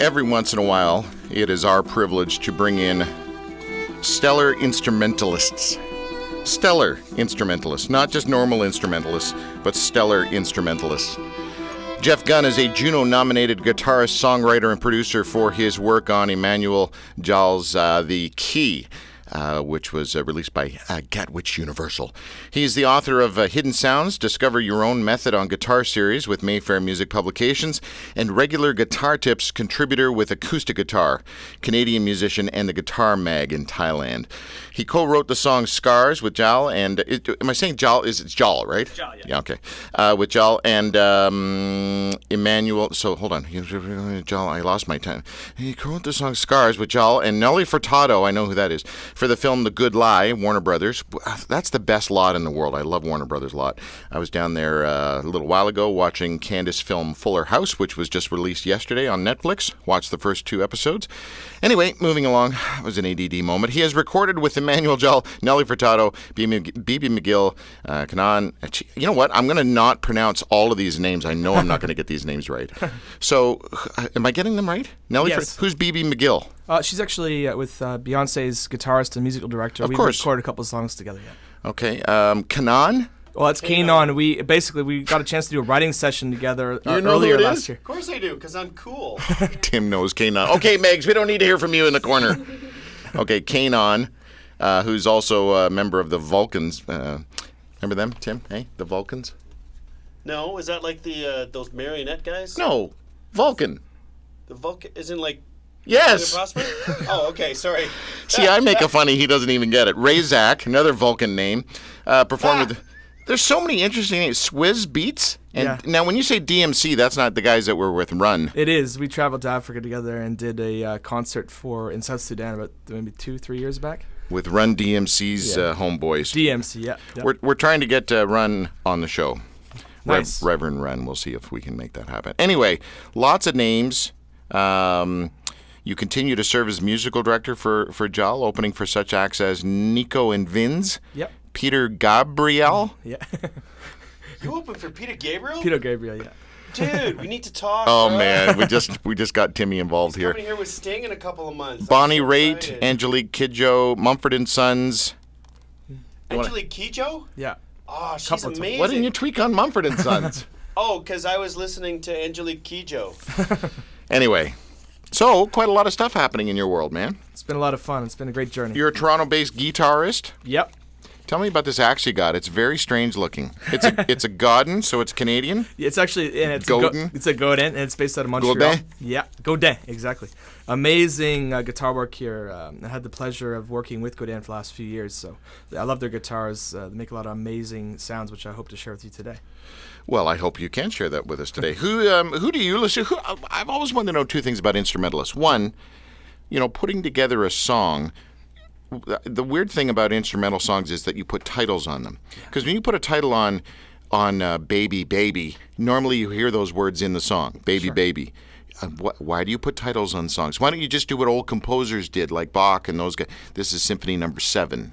Every once in a while, it is our privilege to bring in stellar instrumentalists. Stellar instrumentalists, not just normal instrumentalists, but stellar instrumentalists. Jeff Gunn is a Juno-nominated guitarist, songwriter, and producer for his work on Emmanuel Jal's The Key, which was released by Gatwitch Universal. He's the author of Hidden Sounds, Discover Your Own Method on Guitar series with Mayfair Music Publications, and regular Guitar Tips contributor with Acoustic Guitar, Canadian musician, and the Guitar Mag in Thailand. He co-wrote the song Scars with Jal, and am I saying Jal? It's Jal, right? Jal, yeah. Yeah, okay. With Jal and Emmanuel. So, hold on. Jal, I lost my time. He co-wrote the song Scars with Jal and Nelly Furtado, I know who that is, for the film The Good Lie, Warner Brothers. That's the best lot in the world. I love Warner Brothers lot. I was down there a little while ago watching Candace's film Fuller House, which was just released yesterday on Netflix. Watched the first 2 episodes. Anyway, moving along. It was an ADD moment. He has recorded with Emmanuel Jal, Nelly Furtado, B.B. McGill, Kanan. You know what? I'm going to not pronounce all of these names. I know I'm not going to get these names right. So, am I getting them right? Nelly, yes. Who's B.B. McGill? She's actually with Beyonce's guitarist and musical director. Of course. We've recorded a couple of songs together, yeah. Okay. Kanan? Well, it's Kanon. We got a chance to do a writing session together earlier last year. Of course I do, because I'm cool. Tim knows Kanon. Okay, Megs, we don't need to hear from you in the corner. Okay, Kanon, who's also a member of the Vulcans. Remember them, Tim? Hey, the Vulcans? No, is that like the those marionette guys? No, Vulcan. The Vulcan isn't like... Yes. Oh, okay, sorry. See, I make a funny, he doesn't even get it. Ray Zach, another Vulcan name, performed with... There's so many interesting names. Swizz Beats? And Yeah. Now, when you say DMC, that's not the guys that were with Run. It is. We traveled to Africa together and did a concert in South Sudan about maybe 2-3 years back. With Run DMC's homeboys. DMC, yeah. We're trying to get Run on the show. Nice. Reverend Run. We'll see if we can make that happen. Anyway, lots of names. You continue to serve as musical director for Jal, opening for such acts as Nico and Vinz. Yep. Peter Gabriel. Yeah. You open for Peter Gabriel? Peter Gabriel, yeah. Dude, we need to talk. Oh bro. man, we just got Timmy involved He's here. coming here with Sting in a couple of months. Bonnie I'm so Raitt, excited. Angelique Kidjo, Mumford and Sons. Angelique Kidjo? Yeah. Oh, she's Couple of amazing. Why didn't you tweak on Mumford and Sons? Oh, because I was listening to Angelique Kidjo. Anyway, so quite a lot of stuff happening in your world, man. It's been a lot of fun. It's been a great journey. You're a Toronto-based guitarist. Yep. Tell me about this axe you got. It's very strange looking. It's a Godin, so it's Canadian. It's actually it's Godin? it's a Godin, and it's based out of Montreal. Godin? Yeah, Godin, exactly. Amazing guitar work here. I had the pleasure of working with Godin for the last few years, so I love their guitars. They make a lot of amazing sounds, which I hope to share with you today. Well, I hope you can share that with us today. Who do you listen to? I've always wanted to know 2 things about instrumentalists. One, putting together a song. The weird thing about instrumental songs is that you put titles on them. Because when you put a title on Baby, Baby, normally you hear those words in the song, Baby, Sure. Baby. Why do you put titles on songs? Why don't you just do what old composers did, like Bach and those guys? This is Symphony Number 7.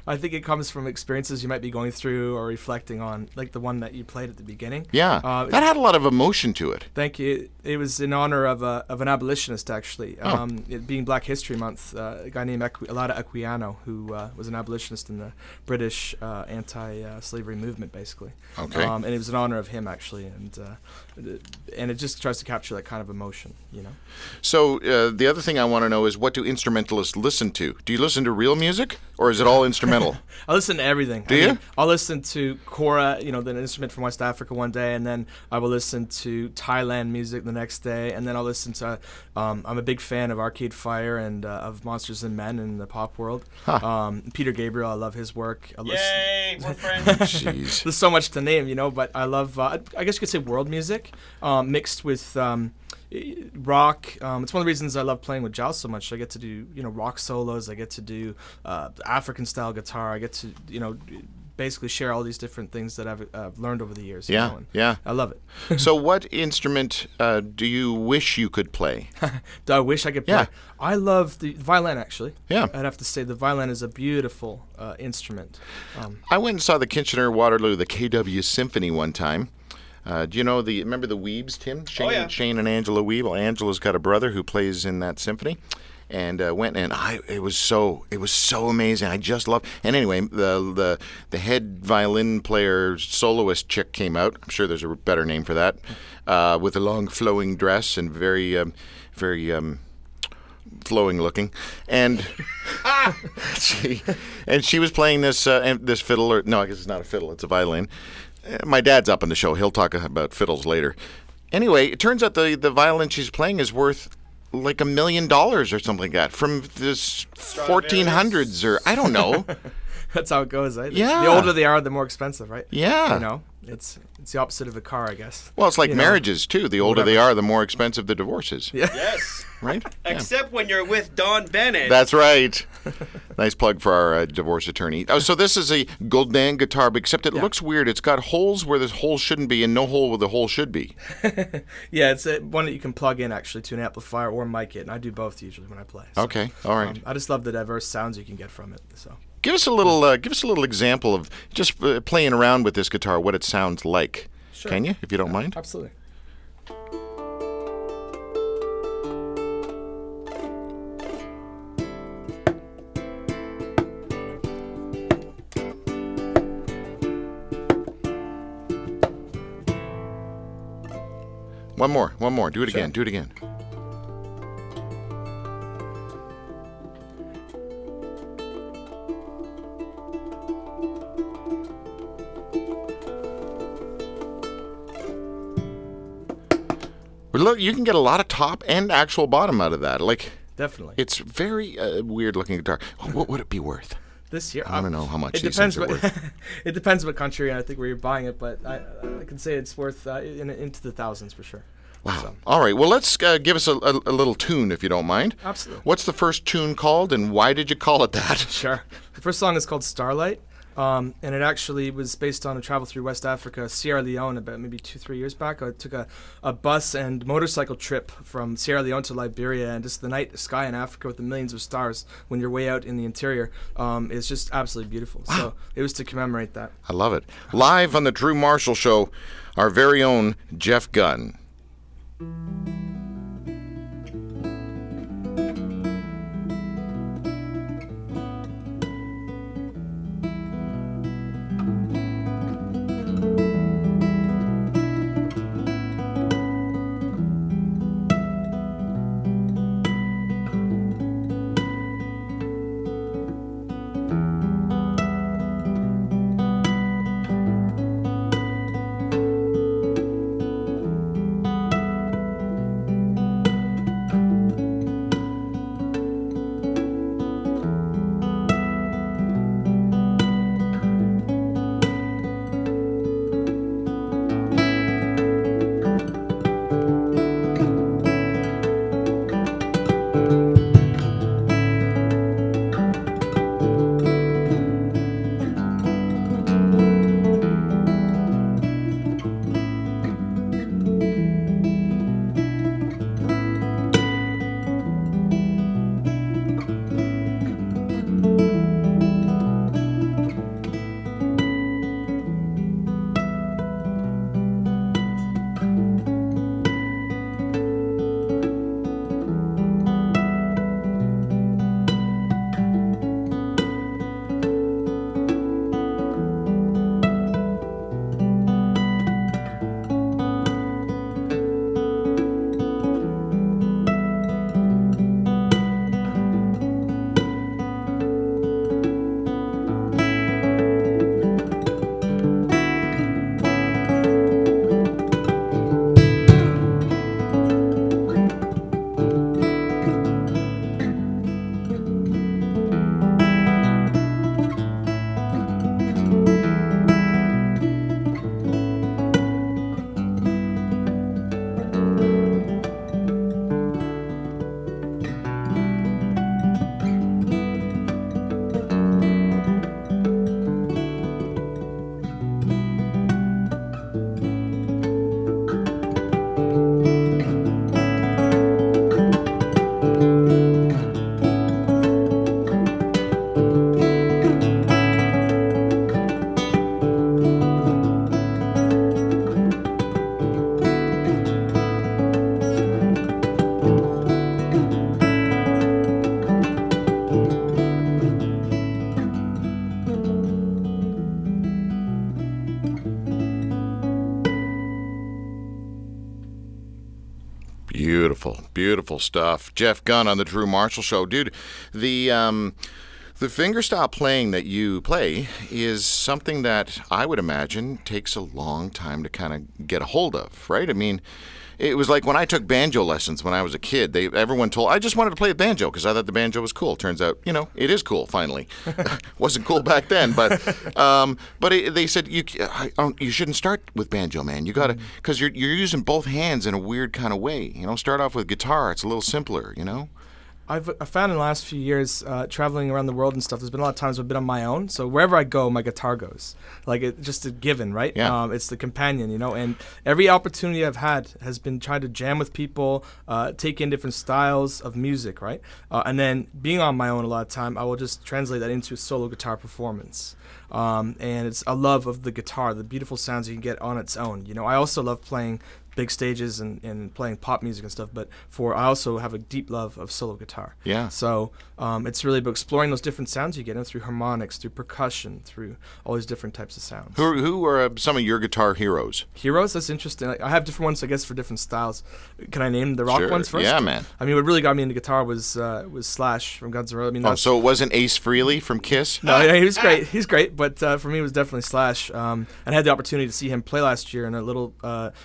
I think it comes from experiences you might be going through or reflecting on, like the one that you played at the beginning. Yeah, that had a lot of emotion to it. Thank you. It was in honor of an abolitionist, actually. It being Black History Month, a guy named Elada Equiano, who was an abolitionist in the British anti-slavery movement, basically. Okay. And it was in honor of him, actually, and it just tries to capture that kind of emotion, So the other thing I want to know is, what do instrumentalists listen to? Do you listen to real music, or is it all instrumental? I listen to everything. Do you? I'll listen to kora, the instrument from West Africa one day, and then I will listen to Thailand music the next day, and then I'll listen to, I'm a big fan of Arcade Fire and of Monsters and Men in the pop world. Huh. Peter Gabriel, I love his work. Yay, we're friends. Jeez. There's so much to name, but I love, I guess you could say world music, mixed with rock. It's one of the reasons I love playing with Jal so much. I get to do, rock solos. I get to do African style guitar. I get to, basically share all these different things that I've learned over the years. Yeah, yeah. I love it. So what instrument do you wish you could play? Do I wish I could play? Yeah. I love the violin, actually. Yeah. I'd have to say the violin is a beautiful instrument. I went and saw the Kitchener-Waterloo, the KW Symphony one time. Do you know remember the Weebs, Tim? Shane, yeah. Shane and Angela Weeb. Well, Angela's got a brother who plays in that symphony. And it was so amazing. I just loved. And anyway, the head violin player soloist chick came out. I'm sure there's a better name for that, with a long flowing dress and very flowing looking, and she was playing this fiddle, or no, I guess it's not a fiddle, it's a violin. My dad's up on the show. He'll talk about fiddles later. Anyway, it turns out the violin she's playing is worth like $1 million or something like that from this 1400s, or I don't know. That's how it goes. Right? Yeah. The older they are, the more expensive, right? Yeah. You know, it's the opposite of a car, I guess. Well, it's like You know, marriages too. The older they are, the more expensive the divorce is. Yeah. Yes. Right? Yeah. Except when you're with Don Bennett. That's right. Nice plug for our divorce attorney. Oh, so this is a Godin guitar, except it looks weird. It's got holes where the hole shouldn't be and no hole where the hole should be. Yeah, it's one that you can plug in actually to an amplifier or mic it, and I do both usually when I play. So, Okay, all right. I just love the diverse sounds you can get from it. So. Give us a little example of just playing around with this guitar, what it sounds like. Sure. Can you, if you don't mind? Absolutely. One more. Do it again. Do it again. But look, you can get a lot of top and actual bottom out of that. Like, Definitely. it's very weird looking guitar. What would it be worth? This year, I don't know how much it these depends. things are worth. It depends what country and I think where you're buying it, but I can say it's worth into the thousands for sure. Wow. So. All right. Well, let's give us a little tune, if you don't mind. Absolutely. What's the first tune called, and why did you call it that? Sure. The first song is called Starlight, and it actually was based on a travel through West Africa, Sierra Leone, about maybe 2-3 years back. I took a bus and motorcycle trip from Sierra Leone to Liberia, and just the night sky in Africa with the millions of stars when you're way out in the interior is just absolutely beautiful. Wow. So it was to commemorate that. I love it. Live on the Drew Marshall Show, our very own Jeff Gunn. Beautiful, beautiful stuff. Jeff Gunn on the Drew Marshall Show. Dude, the fingerstyle playing that you play is something that I would imagine takes a long time to kind of get a hold of, right? I mean, it was like when I took banjo lessons when I was a kid. Everyone told I just wanted to play a banjo because I thought the banjo was cool. Turns out, it is cool. Finally, wasn't cool back then, but they said you shouldn't start with banjo, man. You gotta because you're using both hands in a weird kind of way. Start off with guitar. It's a little simpler. I found in the last few years, traveling around the world and stuff, there's been a lot of times I've been on my own. So wherever I go, my guitar goes. Like, it's just a given, right? Yeah. It's the companion, and every opportunity I've had has been trying to jam with people, take in different styles of music, right? And then being on my own a lot of time, I will just translate that into a solo guitar performance. And it's a love of the guitar, the beautiful sounds you can get on its own. I also love playing big stages and playing pop music and stuff, but I also have a deep love of solo guitar. Yeah. So it's really about exploring those different sounds you get through harmonics, through percussion, through all these different types of sounds. Who are some of your guitar heroes? Heroes? That's interesting. I have different ones, I guess, for different styles. Can I name the rock Sure. ones first? Yeah, man. I mean, what really got me into guitar was Slash from Guns N' Roses. I mean, So it wasn't Ace Frehley from Kiss? No, yeah, he was great. He's great, but for me, it was definitely Slash. And I had the opportunity to see him play last year in a little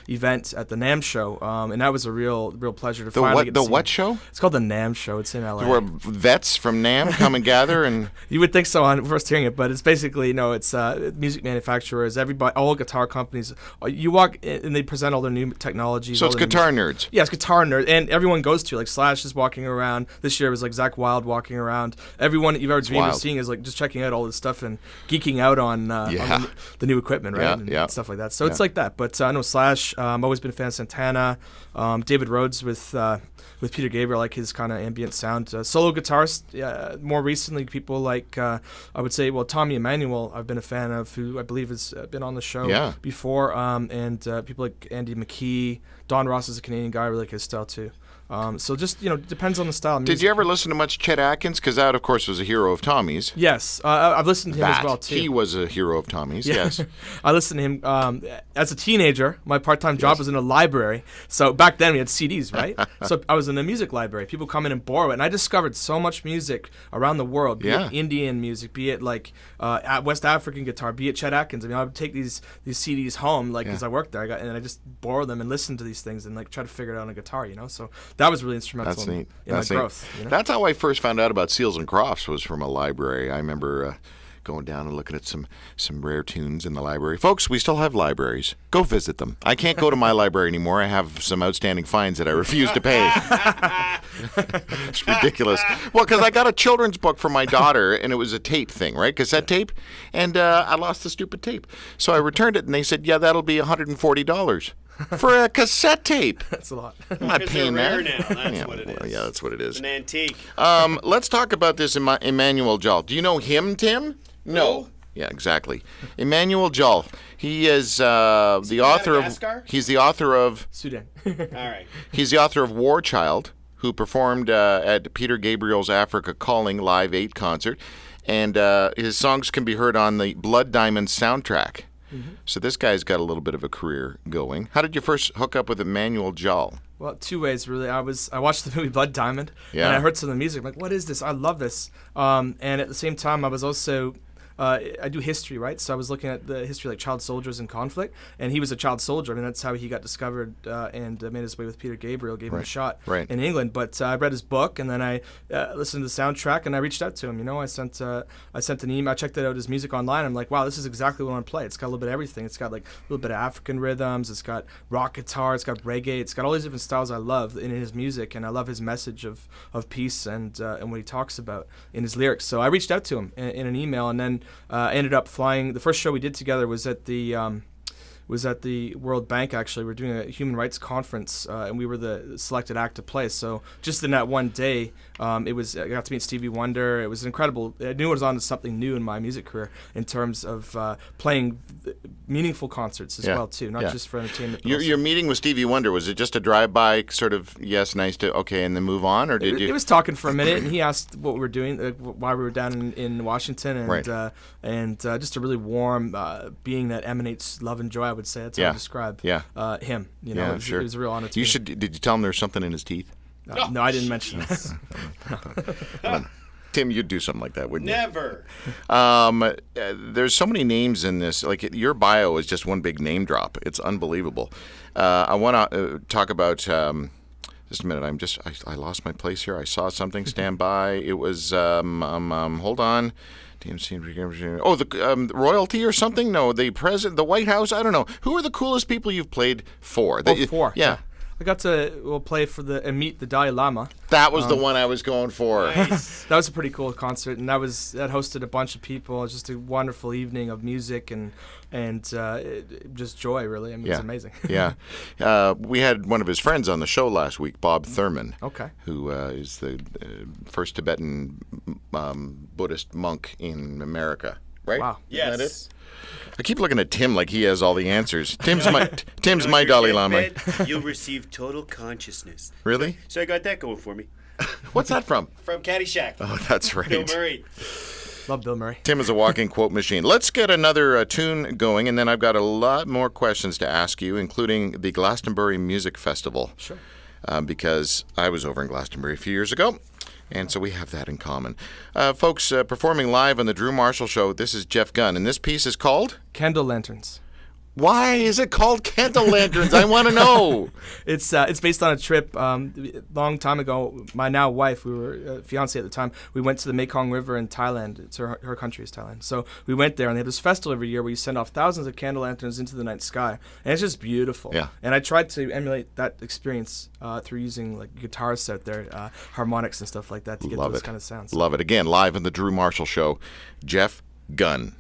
event at the NAMM show, and that was a real pleasure to finally get to see what him. show? It's called the NAMM show. It's in LA. Where vets from NAMM come and gather and You would think so on first hearing it, but it's basically it's music manufacturers, everybody, all guitar companies. You walk in and they present all their new technologies. so it's guitar nerds. Yeah, it's guitar nerd, and everyone goes to like Slash is walking around. This year it was like Zach Wilde walking around. Everyone that you've ever dreamed of wild. seeing is like just checking out all this stuff and geeking out on the new equipment, right? And stuff like that. So it's like that. But I know Slash. I've always been a fan of Santana. David Rhodes with Peter Gabriel, like his kind of ambient sound. Solo guitarists, more recently, people like, I would say, Tommy Emmanuel, I've been a fan of, who I believe has been on the show before, and people like Andy McKee. Don Ross is a Canadian guy, I really like his style too. So just, depends on the style of music. Did you ever listen to much Chet Atkins? Because that, of course, was a hero of Tommy's. Yes, I've listened to him as well too. He was a hero of Tommy's, yes. I listened to him as a teenager. My part-time job was in a library. So back then we had CDs, right? So I was in a music library. People come in and borrow it. And I discovered so much music around the world, be it Indian music, be it like West African guitar, be it Chet Atkins. I mean, I would take these CDs home, like, because I worked there. And I just borrow them and listen to these things and like try to figure it out on a guitar, So that was really instrumental in my growth. That's how I first found out about Seals and Crofts, was from a library. I remember going down and looking at some rare tunes in the library. Folks, we still have libraries. Go visit them. I can't go to my library anymore. I have some outstanding fines that I refuse to pay. It's ridiculous. Well, because I got a children's book for my daughter, and it was a tape thing, right? Cassette tape. And I lost the stupid tape. So I returned it, and they said, that'll be $140. For a cassette tape. That's a lot. I'm not paying they're rare that. now. That's what it is. Yeah, that's what it is. An antique. Let's talk about this Emmanuel Jal. Do you know him, Tim? No. Yeah, exactly. Emmanuel Jal. He is the author of. Madagascar? He's the author of. Sudan. All right. He's the author of War Child, who performed at Peter Gabriel's Africa Calling Live 8 concert, and his songs can be heard on the Blood Diamond soundtrack. So this guy's got a little bit of a career going. How did you first hook up with Emmanuel Jal? Well, two ways really. I watched the movie Blood Diamond, and I heard some of the music. I'm like, what is this? I love this. And at the same time, I was also I do history, right? So I was looking at the history, like child soldiers in conflict, and he was a child soldier. I mean, that's how he got discovered and made his way with Peter Gabriel, gave him a shot in England. But I read his book, and then I listened to the soundtrack, and I reached out to him. I sent an email. I checked out his music online. I'm like, wow, this is exactly what I want to play. It's got a little bit of everything. It's got like a little bit of African rhythms. It's got rock guitar. It's got reggae. It's got all these different styles I love in his music, and I love his message of peace and what he talks about in his lyrics. So I reached out to him in an email, and then ended up flying. The first show we did together was at the World Bank. Actually, we're doing a human rights conference, and we were the selected act to play. So just in that one day, I got to meet Stevie Wonder. It was incredible. I knew I was on to something new in my music career in terms of playing meaningful concerts as well too, not just for entertainment. Your meeting with Stevie Wonder, was it just a drive-by sort of nice to okay, and then move on, or did you? It was talking for a minute, and he asked what we were doing, why we were down in Washington, and just a really warm being that emanates love and joy. I would say. That's how I describe him. You know, sure. It was a real honor to You me. should. Did you tell him there's something in his teeth? No, I didn't mention that. Tim, you'd do something like that, wouldn't you? Never. There's so many names in this. Like your bio is just one big name drop. It's unbelievable. I want to talk about. Just a minute. I lost my place here. I saw something. Stand by. It was. Hold on. DMC. Oh, the royalty or something? No, the president, the White House. I don't know. Who are the coolest people you've played for? Four. Yeah. I got to play for and meet the Dalai Lama. That was the one I was going for. Nice. That was a pretty cool concert, and that hosted a bunch of people. It was just a wonderful evening of music and just joy, really. I mean, it's amazing. Yeah. We had one of his friends on the show last week, Bob Thurman. Okay. Who is the first Tibetan Buddhist monk in America, right? Wow. Yes. Isn't that it? I keep looking at Tim like he has all the answers. Tim's my Dalai Lama. You'll receive total consciousness. Really? So I got that going for me. What's that from? From Caddyshack. Oh, that's right. Bill Murray. Love Bill Murray. Tim is a walking quote machine. Let's get another tune going, and then I've got a lot more questions to ask you, including the Glastonbury Music Festival. Sure. Because I was over in Glastonbury a few years ago, and so we have that in common. Folks, performing live on the Drew Marshall Show, this is Jeff Gunn, and this piece is called? Candle Lanterns. Why is it called Candle Lanterns? I want to know. It's based on a trip long time ago. My now wife, we were fiancé at the time. We went to the Mekong River in Thailand. It's her country is Thailand. So we went there, and they have this festival every year where you send off thousands of candle lanterns into the night sky, and it's just beautiful. Yeah. And I tried to emulate that experience through using like guitarists out there, harmonics and stuff like that to get those kind of sounds. Love it. Again, live on the Drew Marshall Show, Jeff Gunn.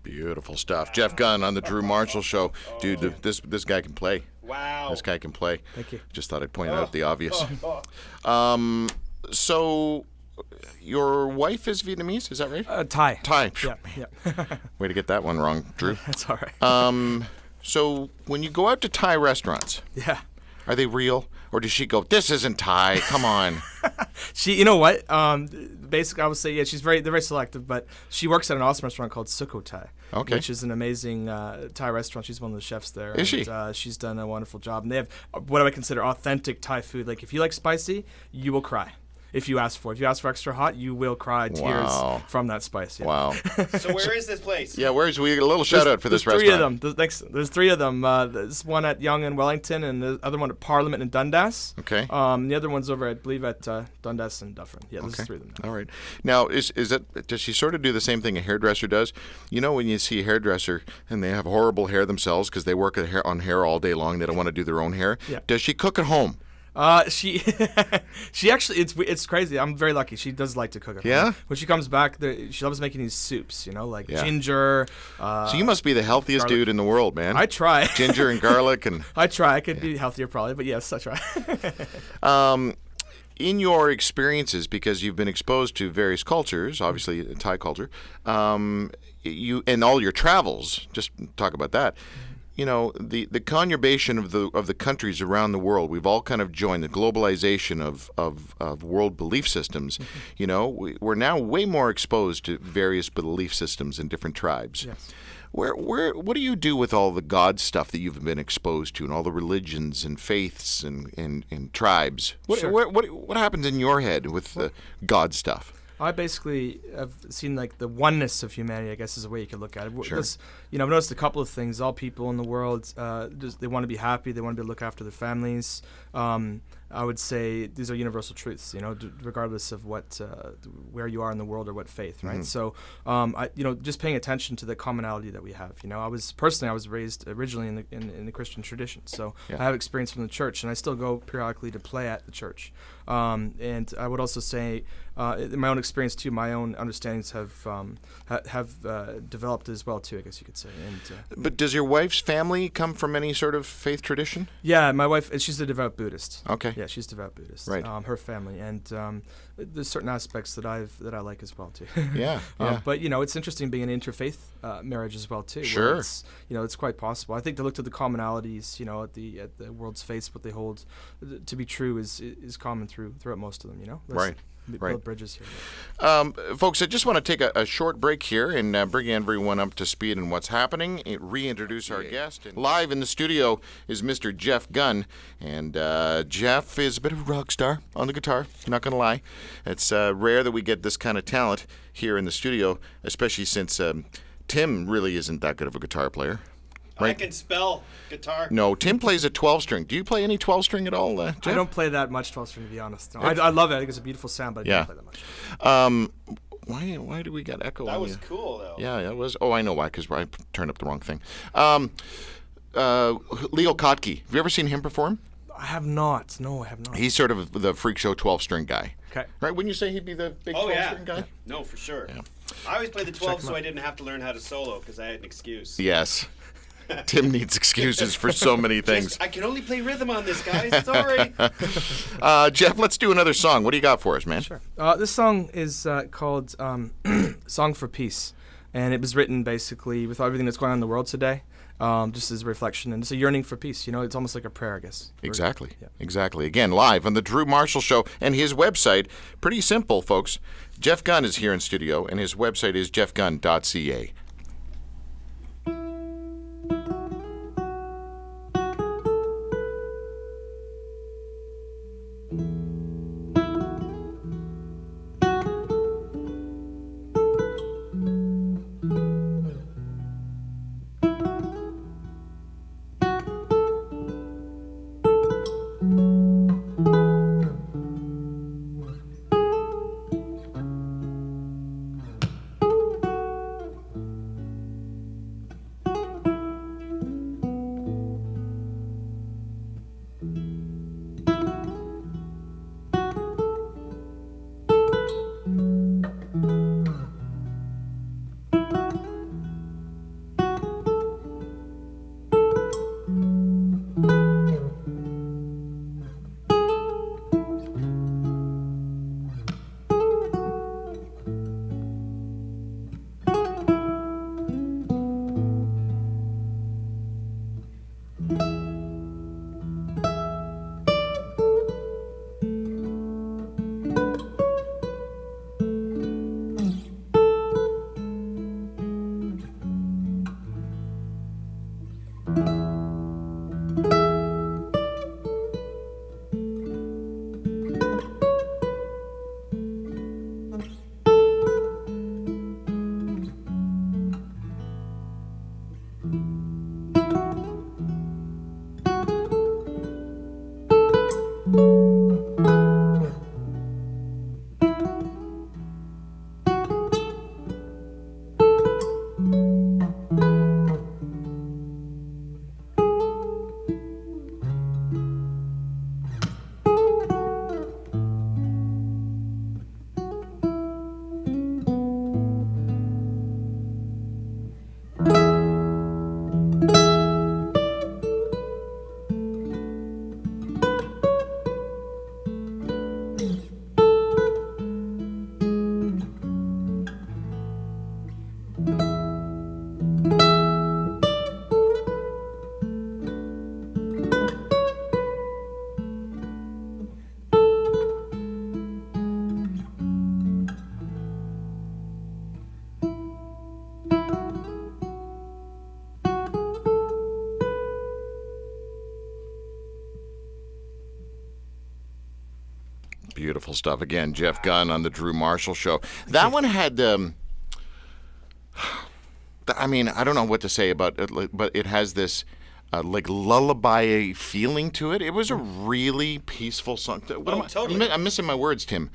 Beautiful stuff. Jeff Gunn on the Drew Marshall Show. Dude, this guy can play. Wow. This guy can play. Thank you. Just thought I'd point out the obvious. So your wife is Vietnamese, is that right? Thai. Thai. Yeah, yeah. Way to get that one wrong, Drew. That's all right. So when you go out to Thai restaurants, Yeah. are they real? Or does she go, this isn't Thai, come on? You know what? Basically, I would say, yeah, they're very selective, but she works at an awesome restaurant called Sukho Thai. Okay. Which is an amazing Thai restaurant. She's one of the chefs there. Is she? She's done a wonderful job. And they have what I consider authentic Thai food. Like, if you like spicy, you will cry. If you ask for extra hot, you will cry tears from that spice. Yeah. Wow. So where is this place? Yeah, we get a little shout out for this restaurant. There's three of them. There's one at Yonge and Wellington, and the other one at Parliament in Dundas. Okay. The other one's over, I believe, at Dundas and Dufferin. Yeah, there's three of them now. All right. Now, does she sort of do the same thing a hairdresser does? You know, when you see a hairdresser and they have horrible hair themselves because they work on hair all day long, they don't want to do their own hair. Yeah. Does she cook at home? She actually, it's crazy. I'm very lucky. She does like to cook at home. Yeah? When she comes back, she loves making these soups, like ginger. So you must be the healthiest garlic. dude in the world, man. I try. Ginger and garlic and... I try. I could be healthier probably, but yes, I try. In your experiences, because you've been exposed to various cultures, obviously Thai culture, you and all your travels, just talk about that. You know, the conurbation of the countries around the world, we've all kind of joined the globalization of world belief systems. You know, we're now way more exposed to various belief systems in different tribes. Yes. What do you do with all the God stuff that you've been exposed to, and all the religions and faiths and tribes? Sure. What happens in your head with the God stuff? I basically have seen like the oneness of humanity, I guess is a way you could look at it. Sure. I've noticed a couple of things. All people in the world, they want to be happy. They want to look after their families. I would say these are universal truths, regardless of where you are in the world or what faith, right? Mm-hmm. So, just paying attention to the commonality that we have. I was raised originally in the Christian tradition, so Yeah. I have experience from the church, and I still go periodically to play at the church. And I would also say, in my own experience too, my own understandings have developed as well too, I guess you could say. And But does your wife's family come from any sort of faith tradition? yeah, my wife, she's a devout Buddhist. Okay. Yeah, she's devout Buddhist. Right. Her family, and there's certain aspects that I like as well too. Yeah. Yeah. But it's interesting being an interfaith marriage as well too. where Sure. it's quite possible. I think to look to the commonalities, at the world's face, what they hold to be true is common throughout most of them. Right. Build bridges here. Folks, I just want to take a short break here and bring everyone up to speed on what's happening, reintroduce our guest. And live in the studio is Mr. Jeff Gunn, and Jeff is a bit of a rock star on the guitar, not going to lie. It's rare that we get this kind of talent here in the studio, especially since Tim really isn't that good of a guitar player. Right? I can spell guitar. No, Tim plays a 12-string. Do you play any 12-string at all, Jeff? I don't play that much 12-string, to be honest. No, I love it. I think it's a beautiful sound, but I don't play that much. Why do we get echo That on was you? cool, though. Yeah, it was. Oh, I know why, because I turned up the wrong thing. Leo Kottke. Have you ever seen him perform? I have not. No, I have not. He's sort of the freak show 12-string guy. Okay. Right? Wouldn't you say he'd be the big 12-string guy? No, for sure. Yeah. I always played the 12 him so out. I didn't have to learn how to solo because I had an excuse. Yes. Tim needs excuses for so many things. I can only play rhythm on this, guys. Sorry. Jeff, let's do another song. What do you got for us, man? Sure. This song is called Song for Peace, and it was written basically with everything that's going on in the world today, just as a reflection, and it's a yearning for peace. It's almost like a prayer, I guess. Exactly. Yeah. Exactly. Again, live on the Drew Marshall Show, and his website, pretty simple, folks. Jeff Gunn is here in studio, and his website is jeffgunn.ca. Beautiful stuff. Again, Jeff Gunn on the Drew Marshall Show. That one had, I mean, I don't know what to say about it, but it has this like lullaby feeling to it. It was a really peaceful song. Totally. I'm missing my words, Tim.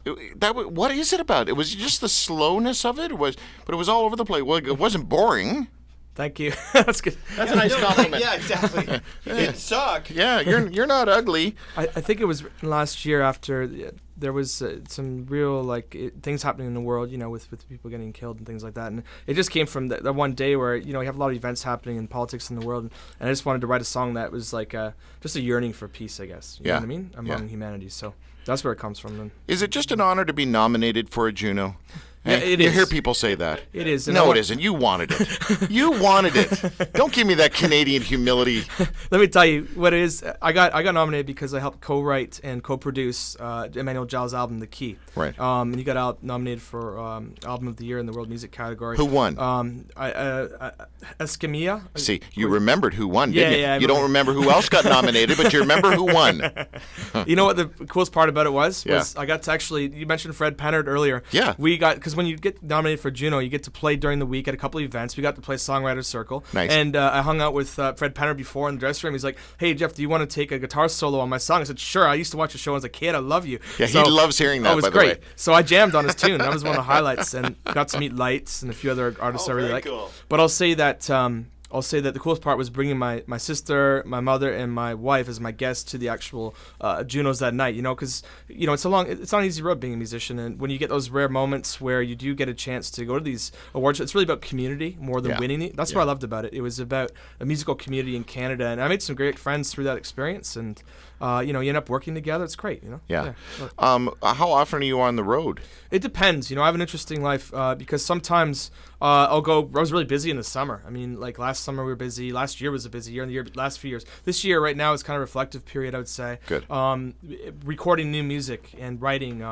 What is it about? It was just the slowness of it. But it was all over the place. Well, it wasn't boring. Thank you. That's good. That's a nice compliment. Yeah, exactly. You didn't suck. Yeah, you're not ugly. I think it was last year after there was some real things happening in the world, with people getting killed and things like that. And it just came from that one day where, we have a lot of events happening in politics in the world. And I just wanted to write a song that was like just a yearning for peace, I guess. You know what I mean? Among humanity. So that's where it comes from then. Is it just an honor to be nominated for a Juno? Yeah, it is. You hear people say that. It is. No, it isn't. You wanted it. You wanted it. Don't give me that Canadian humility. Let me tell you what it is. I got nominated because I helped co-write and co-produce Emmanuel Jal's album, The Key. Right. And he got nominated for Album of the Year in the World Music category. Who won? Escamilla. See, you remembered who won, didn't you? Yeah, you don't remember who else got nominated, but you remember who won. You know what the coolest part about it was? Yeah. I got to you mentioned Fred Pennard earlier. Yeah. Because when you get nominated for Juno, you get to play during the week at a couple of events. We got to play Songwriters Circle. Nice. And I hung out with Fred Pennard before in the dressing room. He's like, "Hey, Jeff, do you want to take a guitar solo on my song?" I said, "Sure. I used to watch the show as a kid. I love you." Yeah, he loves hearing that, it was by the great. way. So I jammed on his tune. That was one of the highlights, and got to meet Lights and a few other artists I really very like. cool. But I'll say that the coolest part was bringing my sister, my mother, and my wife as my guests to the actual Junos that night. Because it's not an easy road being a musician, and when you get those rare moments where you do get a chance to go to these awards, it's really about community more than winning. That's what I loved about it. It was about a musical community in Canada, and I made some great friends through that experience, and you end up working together. It's great. Yeah. How often are you on the road? It depends. I have an interesting life because sometimes I'll go. I was really busy in the summer. I mean, like last summer we were busy. Last year was a busy year, and the last few years. This year, right now, is kind of a reflective period, I would say. Good. Recording new music and writing,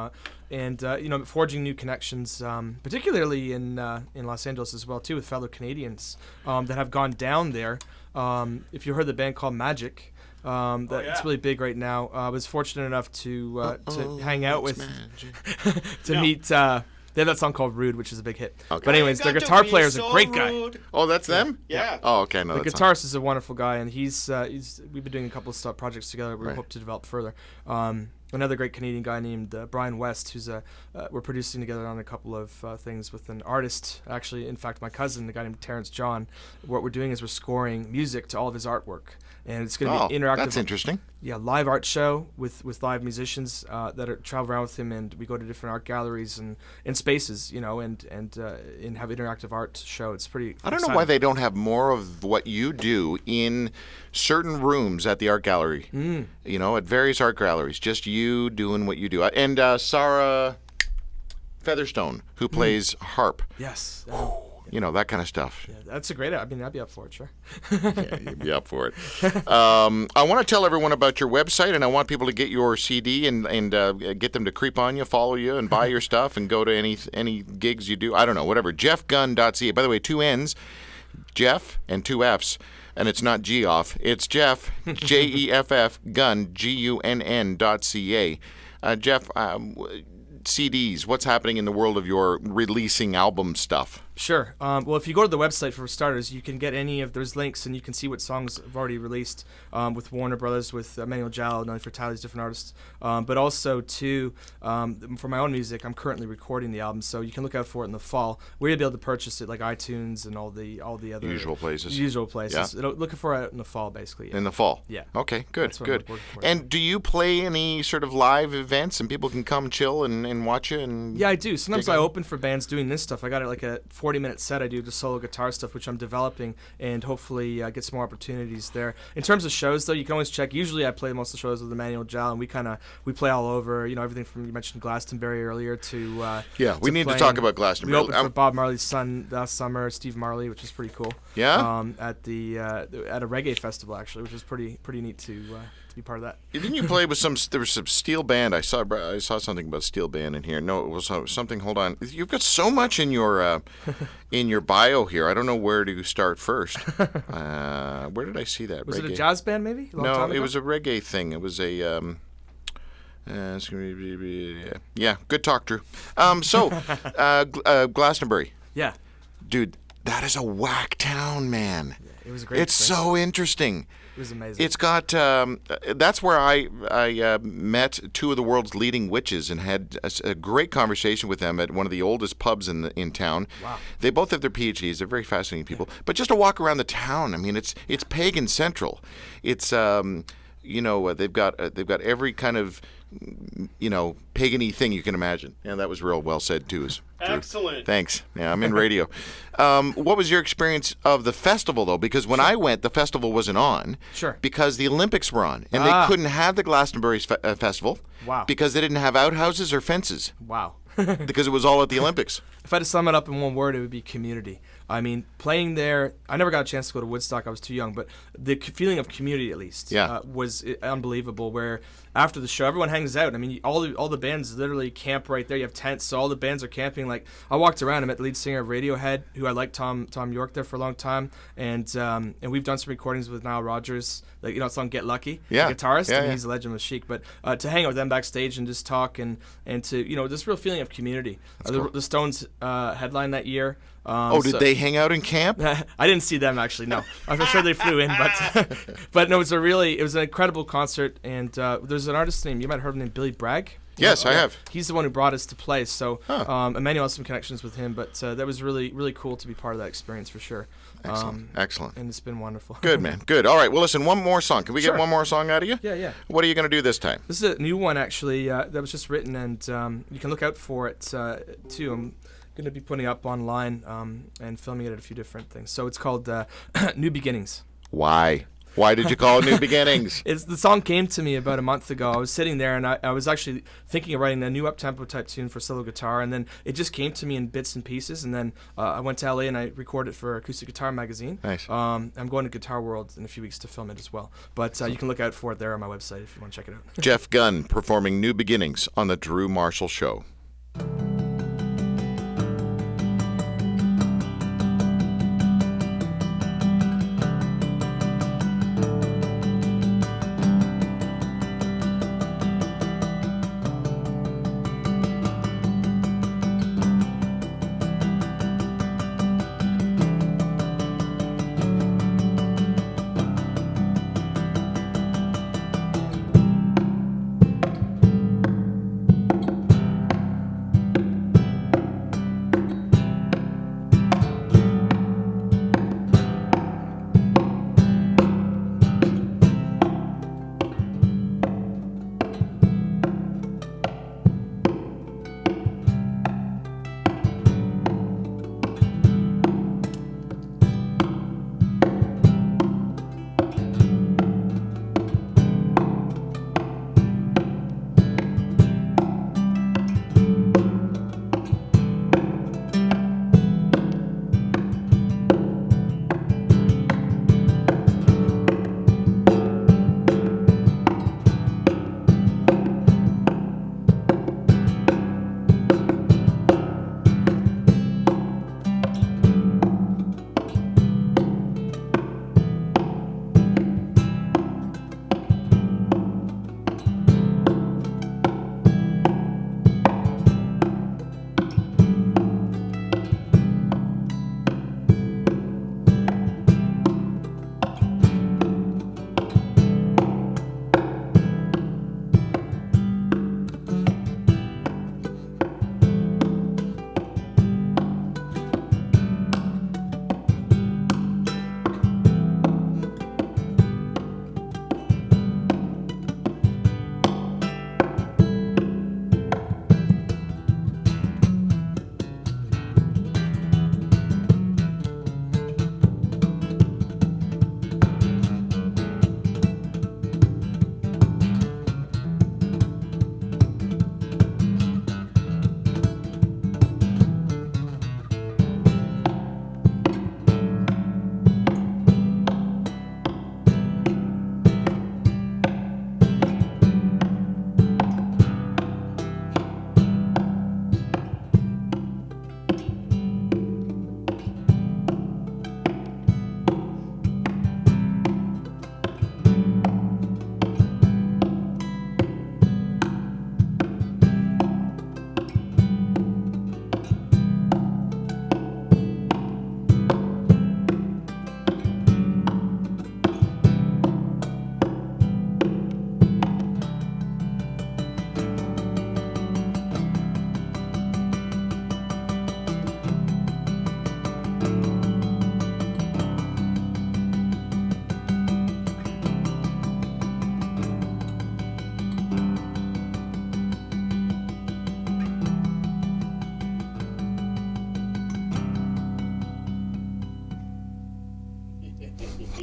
and forging new connections, particularly in Los Angeles as well too, with fellow Canadians that have gone down there. If you heard the band called Magic. It's really big right now. I was fortunate enough to hang out with, meet. They have that song called "Rude," which is a big hit. Okay. But anyways, their guitar player is a great guy. Oh, that's them? Yeah. Oh, okay. No, The guitarist is a wonderful guy, and he's we've been doing a couple of projects together. We hope to develop further. Another great Canadian guy named Brian West, who's we're producing together on a couple of things with an artist. Actually, in fact, my cousin, the guy named Terrence John. What we're doing is we're scoring music to all of his artwork. And it's going to be interactive. That's interesting. Yeah, live art show with live musicians that travel around with him, and we go to different art galleries and spaces, and have interactive art show. It's pretty. I don't know why they don't have more of what you do in certain rooms at the art gallery. At various art galleries, just you doing what you do. And Sarah Featherstone, who plays harp. Yes. That kind of stuff. Yeah, that's a great. I mean, I'd be up for it, sure. Yeah, you'd be up for it. I want to tell everyone about your website, and I want people to get your CD and get them to creep on you, follow you, and buy your stuff, and go to any gigs you do. I don't know, whatever. JeffGunn.ca. By the way, 2 N's, Jeff, and 2 F's. And it's not G-off. It's Jeff, Jeff, Gunn, Gunn.ca. Jeff, CDs, what's happening in the world of your releasing album stuff? Sure. Well, if you go to the website for starters, you can get any of those links, and you can see what songs I've already released with Warner Brothers, with Emmanuel Jal, Nelly Furtado, different artists. But also, too, for my own music, I'm currently recording the album, so you can look out for it in the fall. We'll be able to purchase it like iTunes and all the other usual places. Yeah. Looking for it in the fall, basically. Yeah. In the fall. Yeah. Okay. Good. That's what Good. I'm working towards. And do you play any sort of live events, and people can come chill and watch you? And yeah, I do. Sometimes I open for bands doing this stuff. I got like a 40-minute set I do, just solo guitar stuff, which I'm developing, and hopefully get some more opportunities there. In terms of shows, though, you can always check. Usually I play most of the shows with Emmanuel Jal, and we play all over, everything from, you mentioned Glastonbury earlier to we need to talk about Glastonbury. We opened for Bob Marley's son last summer, Steve Marley, which was pretty cool. Yeah? At a reggae festival, actually, which was pretty neat to be part of that. Didn't you play with there was some steel band? I saw something about steel band in here. No, it was something. Hold on, you've got so much in your bio here. I don't know where to start first. Where did I see that? Was reggae? it a jazz band maybe? No, it was a reggae thing. It was a Yeah, good talk, Drew. Glastonbury. Yeah, Dude, that is a whack town, man. it was a great. It's experience. so interesting. It was amazing. It's got. That's where I met two of the world's leading witches and had a great conversation with them at one of the oldest pubs in town. Wow. They both have their PhDs. They're very fascinating people. But just to walk around the town, I mean, it's pagan central. It's they've got every kind of pagan-y thing you can imagine. And that was real well said too. Excellent. Thanks. Yeah, I'm in radio. What was your experience of the festival, though? Because when I went, the festival wasn't on. Sure. Because the Olympics were on. And they couldn't have the Glastonbury festival. Wow. Because they didn't have outhouses or fences. Wow. Because it was all at the Olympics. If I had to sum it up in one word, it would be community. I mean, playing there, I never got a chance to go to Woodstock. I was too young, but the feeling of community, at least, was unbelievable. Where after the show, everyone hangs out. I mean, all the bands literally camp right there. You have tents, so all the bands are camping. Like, I walked around. I met the lead singer of Radiohead, who I liked, Tom York, there for a long time, and we've done some recordings with Nile Rodgers, like the song "Get Lucky," the guitarist, and he's a legend with Chic. But to hang out with them backstage and just talk and to this real feeling of community. Cool. The Stones headline that year. Did they hang out in camp? I didn't see them actually. No, I'm sure they flew in, but no, it was an incredible concert. And there's an artist named, you might have heard him, named Billy Bragg. Yes, I have. He's the one who brought us to play. So Emmanuel has some connections with him, but that was really, really cool to be part of that experience for sure. Excellent. And it's been wonderful. Good, man. Good. All right. Well, listen, one more song. Can we Sure. get one more song out of you? Yeah. What are you going to do this time? This is a new one actually that was just written, and you can look out for it too. I'm going to be putting it up online and filming it at a few different things. So it's called New Beginnings. Why? Why did you call it New Beginnings? The song came to me about a month ago. I was sitting there, and I was actually thinking of writing a new up-tempo type tune for solo guitar, and then it just came to me in bits and pieces, and then I went to LA and I recorded it for Acoustic Guitar Magazine. Nice. I'm going to Guitar World in a few weeks to film it as well. But you can look out for it there on my website if you want to check it out. Jeff Gunn performing New Beginnings on The Drew Marshall Show.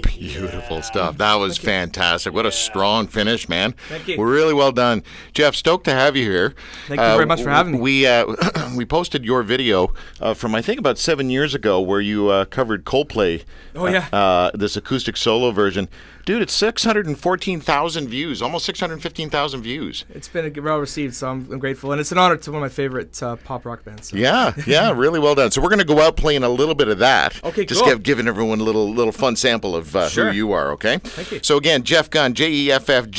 Beautiful stuff. That was fantastic. What a strong finish, man. Thank you. We're really well done. Jeff, stoked to have you here. Thank you very much for having me. We posted your video from, I think, about 7 years ago where you covered Coldplay. Oh, yeah. This acoustic solo version. Dude, it's 614,000 views, almost 615,000 views. It's been well received, so I'm grateful. And it's an honor to one of my favorite pop rock bands. So. Yeah, really well done. So we're going to go out playing a little bit of that. Okay, Just cool. giving everyone a little fun sample of Sure. who you are, okay? Thank you. So again, Jeff Gunn, JEFFGUNN.ca.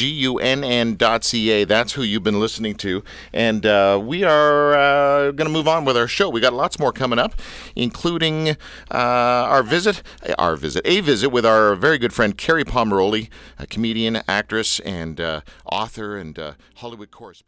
That's who you've been listening to. And we are going to move on with our show. We got lots more coming up, including a visit with our very good friend Carrie Pomeroli, a comedian, actress, and author, and Hollywood correspondent.